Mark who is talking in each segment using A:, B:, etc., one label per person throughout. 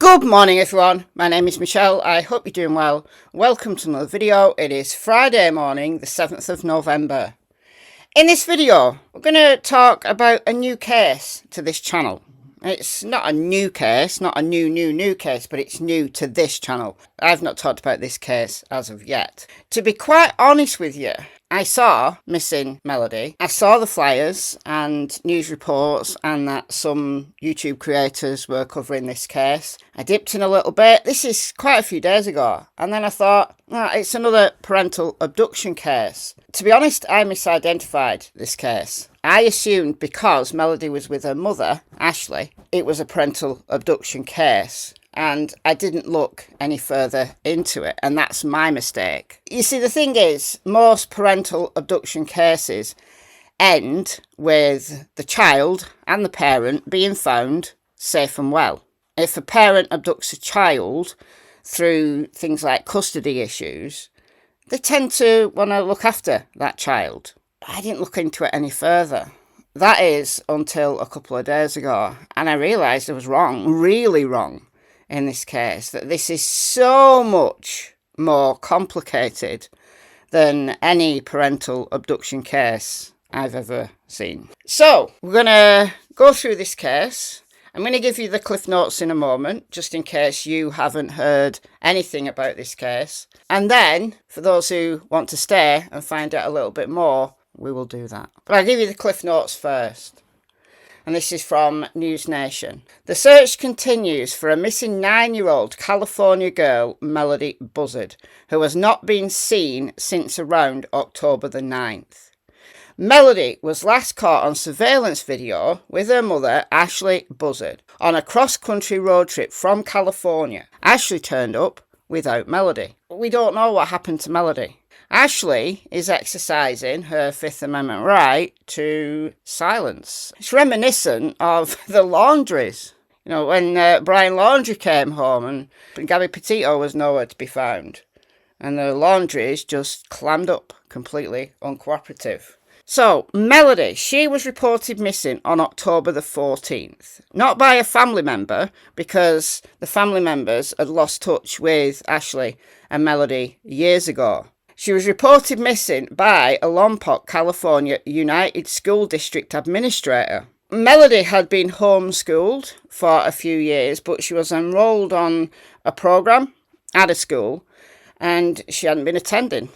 A: Good morning everyone, my name is Michelle, I hope you're doing well. Welcome to another video. It is Friday morning, the 7th of November. In this video, we're going to talk about a new case to this channel. It's not a new case, not a new case, but it's new to this channel. I've not talked about this case as of yet. To be quite honest with you, I saw missing Melodee. I saw the flyers and news reports and that some YouTube creators were covering this case. I dipped in a little bit. This is quite a few days ago. And then I thought, it's another parental abduction case. To be honest, I misidentified this case. I assumed because Melodee was with her mother, Ashlee, it was a parental abduction case. And I didn't look any further into it, and that's my mistake. You see, the thing is, most parental abduction cases end with the child and the parent being found safe and well. If a parent abducts a child through things like custody issues, they tend to want to look after that child. I didn't look into it any further. That is until a couple of days ago, and I realised I was wrong, really wrong. In this case, that this is so much more complicated than any parental abduction case I've ever seen. So we're going to go through this case. I'm going to give you the cliff notes in a moment, just in case you haven't heard anything about this case. And then, for those who want to stay and find out a little bit more, we will do that. But I'll give you the cliff notes first. And this is from News Nation. The search continues for a missing 9-year-old California girl, Melodee Buzzard, who has not been seen since around October the 9th. Melodee was last caught on surveillance video with her mother, Ashlee Buzzard, on a cross-country road trip from California. Ashlee turned up without Melodee. We don't know what happened to Melodee. Ashlee is exercising her Fifth Amendment right to silence. It's reminiscent of the laundries. You know, when Brian Laundrie came home and Gabby Petito was nowhere to be found. And the laundries just clammed up, completely uncooperative. So, Melodee, she was reported missing on October the 14th. Not by a family member, because the family members had lost touch with Ashlee and Melodee years ago. She was reported missing by a Lompoc, California United School District administrator. Melodee had been homeschooled for a few years, but she was enrolled on a program at a school and she hadn't been attending.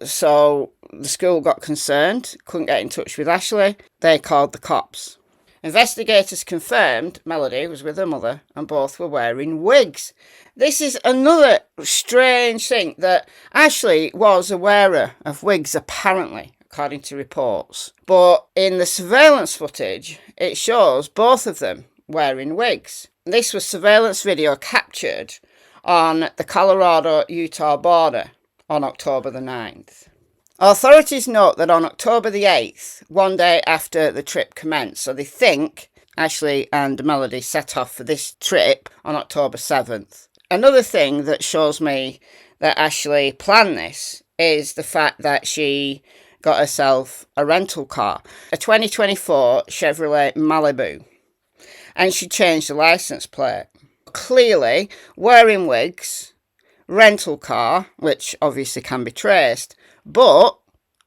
A: So the school got concerned, couldn't get in touch with Ashlee. They called the cops. Investigators confirmed Melodee was with her mother and both were wearing wigs. This is another strange thing, that Ashlee was a wearer of wigs, apparently, according to reports. But in the surveillance footage, it shows both of them wearing wigs. This was surveillance video captured on the Colorado-Utah border on October the 9th. Authorities note that on October the 8th, one day after the trip commenced, so they think Ashlee and Melodee set off for this trip on October 7th. Another thing that shows me that Ashlee planned this is the fact that she got herself a rental car, a 2024 Chevrolet Malibu, and she changed the license plate. Clearly, wearing wigs, rental car, which obviously can be traced, but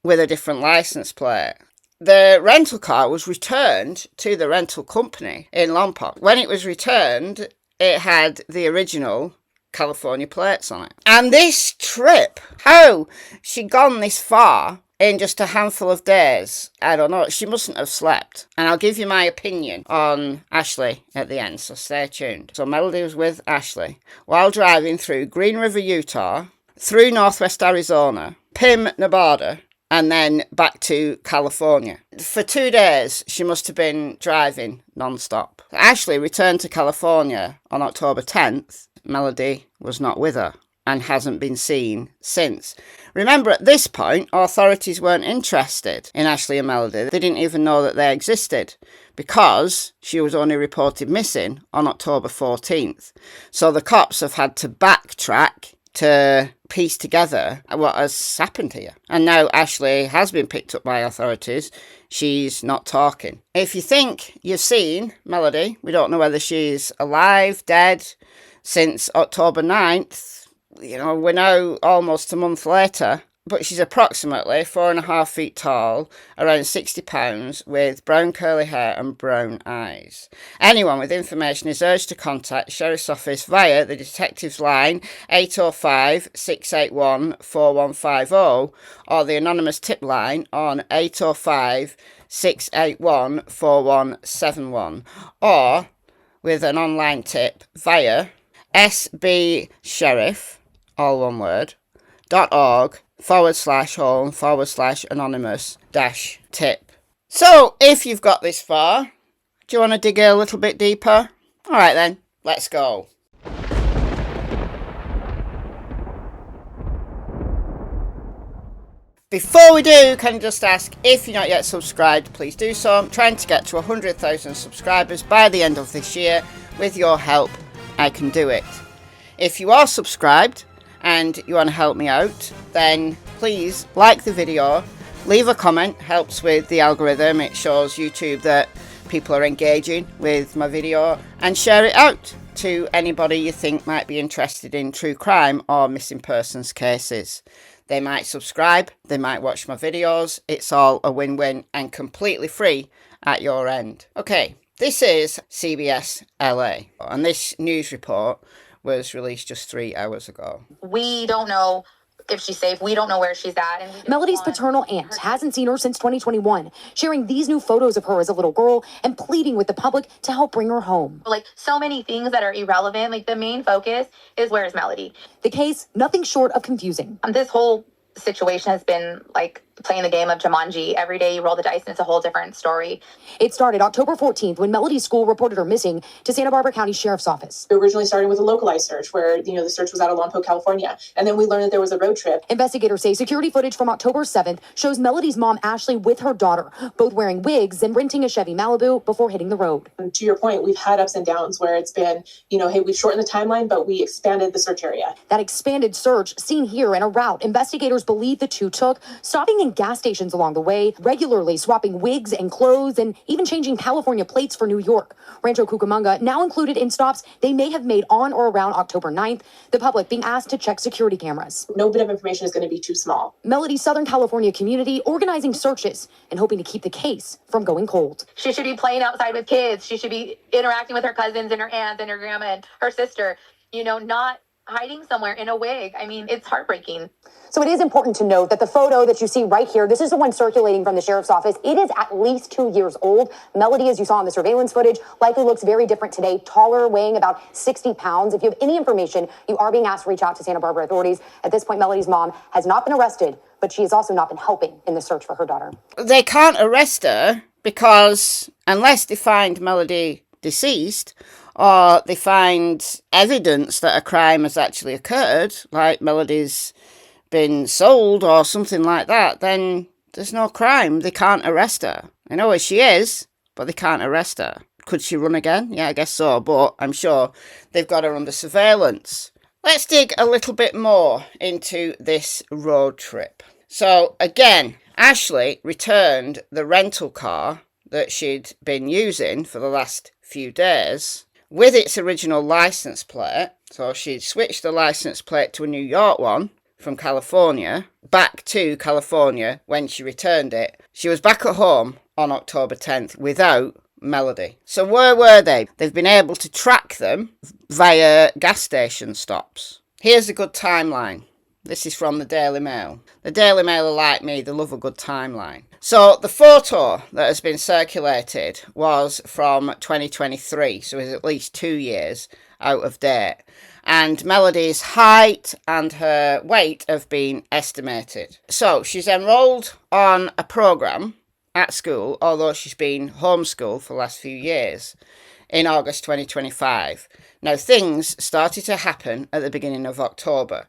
A: with a different license plate. The rental car was returned to the rental company in Lompoc. When it was returned, it had the original California plates on it. And this trip, how she gone this far in just a handful of days, I don't know. She mustn't have slept. And I'll give you my opinion on Ashlee at the end, so stay tuned. So Melodee was with Ashlee while driving through Green River, Utah, through northwest Arizona, Pim, Nevada, and then back to California. For 2 days, she must have been driving non-stop. Ashlee returned to California on October 10th. Melodee was not with her and hasn't been seen since. Remember, at this point, authorities weren't interested in Ashlee and Melodee. They didn't even know that they existed because she was only reported missing on October 14th. So the cops have had to backtrack to piece together what has happened here. And now Ashlee has been picked up by authorities. She's not talking. If you think you've seen Melodee, we don't know whether she's alive, dead, since October 9th. You know, we're now almost a month later, but she's approximately 4.5 feet tall, around 60 pounds, with brown curly hair and brown eyes. Anyone with information is urged to contact the Sheriff's Office via the Detectives Line 805 681 4150 or the anonymous tip line on 805 681 4171, or with an online tip via sbsheriff, all one word, .org/home/anonymous-tip. So, if you've got this far, do you want to dig a little bit deeper? Alright then, let's go. Before we do, can I just ask, if you're not yet subscribed, please do so. I'm trying to get to 100,000 subscribers by the end of this year. With your help, I can do it. If you are subscribed and you want to help me out, then please like the video, leave a comment, helps with the algorithm. It shows YouTube that people are engaging with my video, and share it out to anybody you think might be interested in true crime or missing persons cases. They might subscribe, they might watch my videos. It's all a win-win and completely free at your end. Okay, this is CBS LA, and this news report was released just 3 hours ago.
B: We don't know if she's safe. We don't know where she's at. And
C: Melodee's paternal aunt hasn't seen her since 2021, sharing these new photos of her as a little girl and pleading with the public to help bring her home.
B: Like, so many things that are irrelevant. Like, the main focus is, where is Melodee?
C: The case, nothing short of confusing.
B: This whole situation has been like playing the game of Jumanji. Every day you roll the dice and it's a whole different story.
C: It started October 14th when Melodee's school reported her missing to Santa Barbara County Sheriff's Office.
D: It originally started with a localized search where, the search was out of Lompoc, California. And then we learned that there was a road trip.
C: Investigators say security footage from October 7th shows Melodee's mom, Ashlee, with her daughter, both wearing wigs and renting a Chevy Malibu before hitting the road.
D: And to your point, we've had ups and downs where it's been, hey, we've shortened the timeline, but we expanded the search area.
C: That expanded search, seen here in a route investigators believe the two took, stopping in gas stations along the way, regularly swapping wigs and clothes, and even changing California plates for New York. Rancho Cucamonga now included in stops they may have made on or around October 9th, the public being asked to check security cameras.
D: No bit of information is going to be too small.
C: Melodee's Southern California community organizing searches and hoping to keep the case from going cold.
B: She should be playing outside with kids. She should be interacting with her cousins and her aunts and her grandma and her sister, not hiding somewhere in a wig. I mean, it's heartbreaking.
C: So it is important to note that the photo that you see right here, this is the one circulating from the sheriff's office. It is at least 2 years old. Melodee, as you saw in the surveillance footage, likely looks very different today, taller, weighing about 60 pounds. If you have any information, you are being asked to reach out to Santa Barbara authorities. At this point, Melodee's mom has not been arrested, but she has also not been helping in the search for her daughter.
A: They can't arrest her because unless they find Melodee deceased, or they find evidence that a crime has actually occurred, like Melodee's been sold or something like that, then there's no crime. They can't arrest her. I know where she is, but they can't arrest her. Could she run again? Yeah, I guess so, but I'm sure they've got her under surveillance. Let's dig a little bit more into this road trip. So again, Ashlee returned the rental car that she'd been using for the last few days with its original license plate. So she'd switched the license plate to a New York one from California, back to California when she returned it. She was back at home on October 10th without Melodee. So where were they? They've been able to track them via gas station stops. Here's a good timeline. This is from the Daily Mail. The Daily Mail are like me, they love a good timeline. So the photo that has been circulated was from 2023, so it's at least 2 years out of date. And Melodee's height and her weight have been estimated. So she's enrolled on a programme at school, although she's been homeschooled for the last few years, in August 2025. Now, things started to happen at the beginning of October.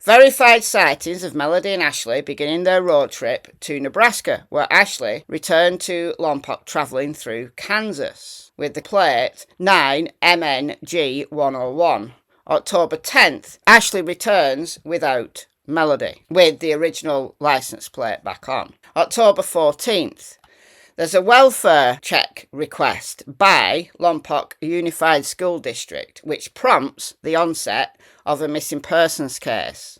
A: Verified sightings of Melodee and Ashlee beginning their road trip to Nebraska, where Ashlee returned to Lompoc travelling through Kansas with the plate 9MNG101. October 10th, Ashlee returns without Melodee, with the original licence plate back on. October 14th, There's a welfare check request by Lompoc Unified School District, which prompts the onset of a missing persons case.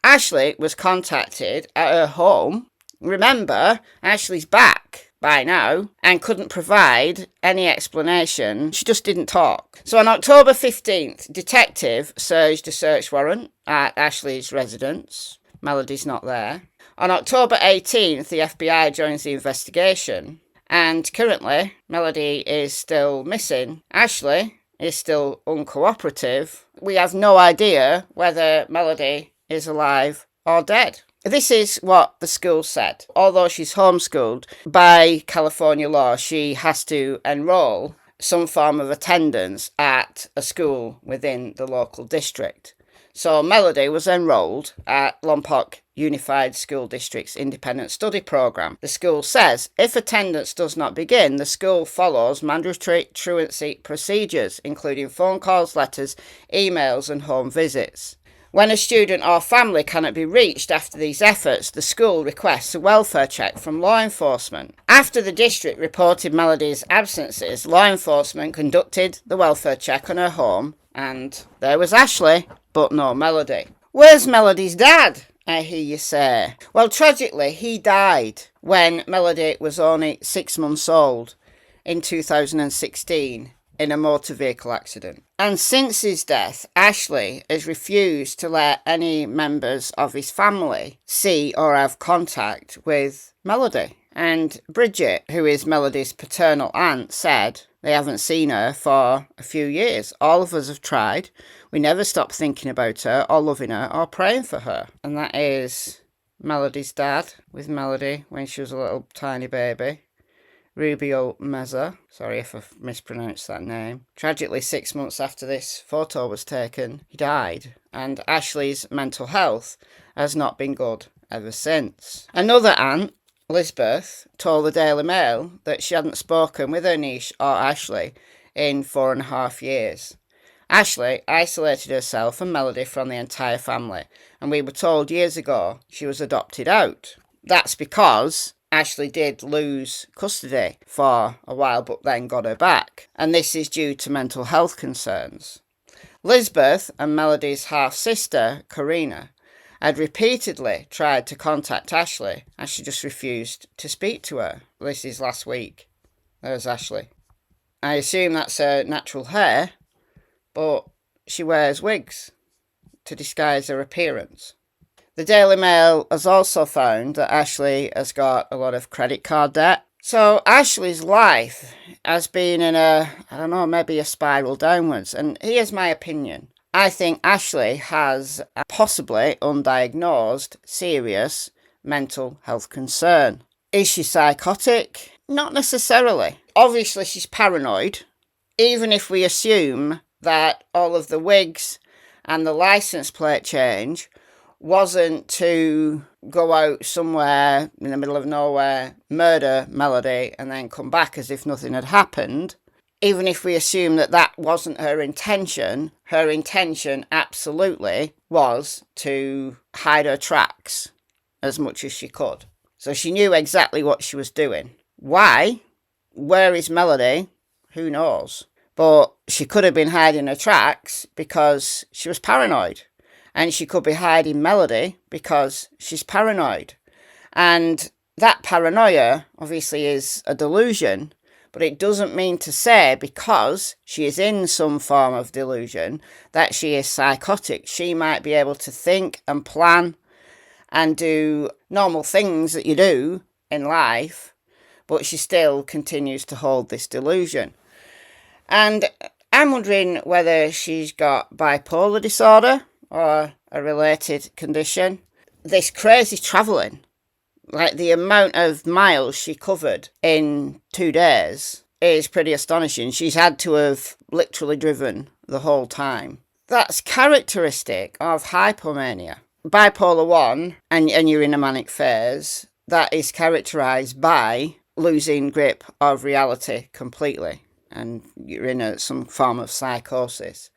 A: Ashlee was contacted at her home. Remember, Ashlee's back by now and couldn't provide any explanation. She just didn't talk. So on October 15th, detective serged a search warrant at Ashlee's residence. Melodee's not there. On October 18th, the FBI joins the investigation, and currently Melodee is still missing. Ashlee is still uncooperative. We have no idea whether Melodee is alive or dead. This is what the school said. Although she's homeschooled, by California law, she has to enroll some form of attendance at a school within the local district. So Melodee was enrolled at Lompoc Unified School District's Independent Study Programme. The school says if attendance does not begin, the school follows mandatory truancy procedures, including phone calls, letters, emails and home visits. When a student or family cannot be reached after these efforts, the school requests a welfare check from law enforcement. After the district reported Melodee's absences, law enforcement conducted the welfare check on her home, and there was Ashlee, but no Melodee. Where's Melodee's dad, I hear you say? Well, tragically, he died when Melodee was only 6 months old in 2016. In a motor vehicle accident. And since his death, Ashlee has refused to let any members of his family see or have contact with Melodee. And Bridget, who is Melodee's paternal aunt, said they haven't seen her for a few years. All of us have tried. We never stop thinking about her or loving her or praying for her. And that is Melodee's dad with Melodee when she was a little tiny baby. Rubio Meza, sorry if I've mispronounced that name. Tragically, 6 months after this photo was taken, he died, and Ashlee's mental health has not been good ever since. Another aunt, Lisbeth, told the Daily Mail that she hadn't spoken with her niece or Ashlee in 4.5 years. Ashlee isolated herself and Melodee from the entire family, and we were told years ago she was adopted out. That's because Ashlee did lose custody for a while but then got her back, and this is due to mental health concerns. Lisbeth and Melodee's half-sister, Karina, had repeatedly tried to contact Ashlee and she just refused to speak to her. This is last week. There's Ashlee. I assume that's her natural hair, but she wears wigs to disguise her appearance. The Daily Mail has also found that Ashlee has got a lot of credit card debt. So Ashlee's life has been in maybe a spiral downwards. And here's my opinion. I think Ashlee has a possibly undiagnosed serious mental health concern. Is she psychotic? Not necessarily. Obviously she's paranoid. Even if we assume that all of the wigs and the license plate change wasn't to go out somewhere in the middle of nowhere, murder Melodee, and then come back as if nothing had happened. Even if we assume that that wasn't her intention absolutely was to hide her tracks as much as she could. So she knew exactly what she was doing. Why? Where is Melodee? Who knows? But she could have been hiding her tracks because she was paranoid. And she could be hiding Melodee because she's paranoid. And that paranoia obviously is a delusion, but it doesn't mean to say because she is in some form of delusion that she is psychotic. She might be able to think and plan and do normal things that you do in life, but she still continues to hold this delusion. And I'm wondering whether she's got bipolar disorder or a related condition. This crazy travelling, like the amount of miles she covered in 2 days, is pretty astonishing. She's had to have literally driven the whole time. That's characteristic of hypomania. Bipolar 1, and you're in a manic phase, that is characterised by losing grip of reality completely, and you're in some form of psychosis.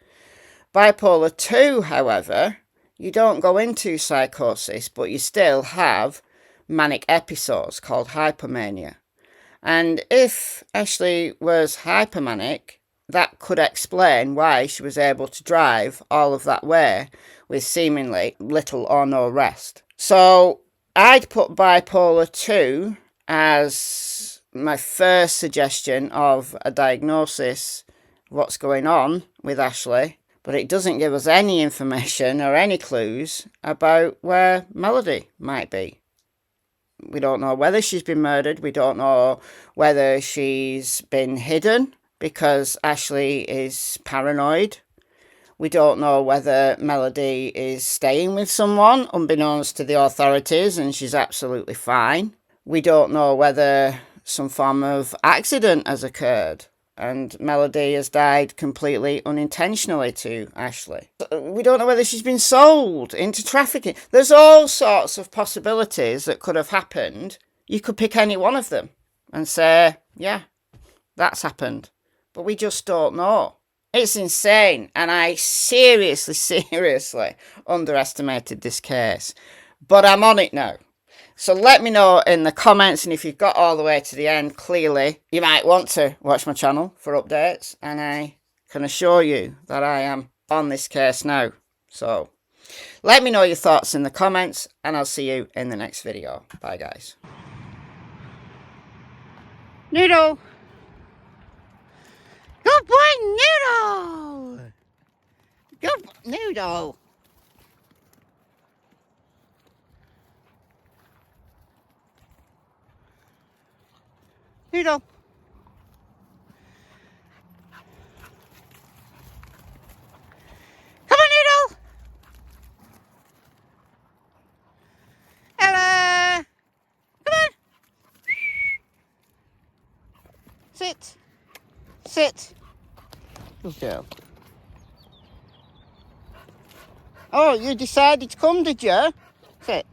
A: Bipolar 2, however, you don't go into psychosis, but you still have manic episodes called hypomania. And if Ashlee was hypermanic, that could explain why she was able to drive all of that way with seemingly little or no rest. So I'd put bipolar 2 as my first suggestion of a diagnosis of what's going on with Ashlee, but it doesn't give us any information or any clues about where Melodee might be. We don't know whether she's been murdered. We don't know whether she's been hidden because Ashlee is paranoid. We don't know whether Melodee is staying with someone unbeknownst to the authorities and she's absolutely fine. We don't know whether some form of accident has occurred and Melodee has died completely unintentionally to Ashlee. We don't know whether she's been sold into trafficking. There's all sorts of possibilities that could have happened. You could pick any one of them and say, yeah, that's happened. But we just don't know. It's insane, and I seriously underestimated this case. But I'm on it now. So let me know in the comments, and if you've got all the way to the end, clearly, you might want to watch my channel for updates, and I can assure you that I am on this case now. So let me know your thoughts in the comments, and I'll see you in the next video. Bye, guys. Noodle! Good boy, Noodle! Good boy, Noodle! Noodle! Come on, Noodle! Hello! Come on! Sit! Sit! Good girl. Oh, you decided to come, did you? Sit.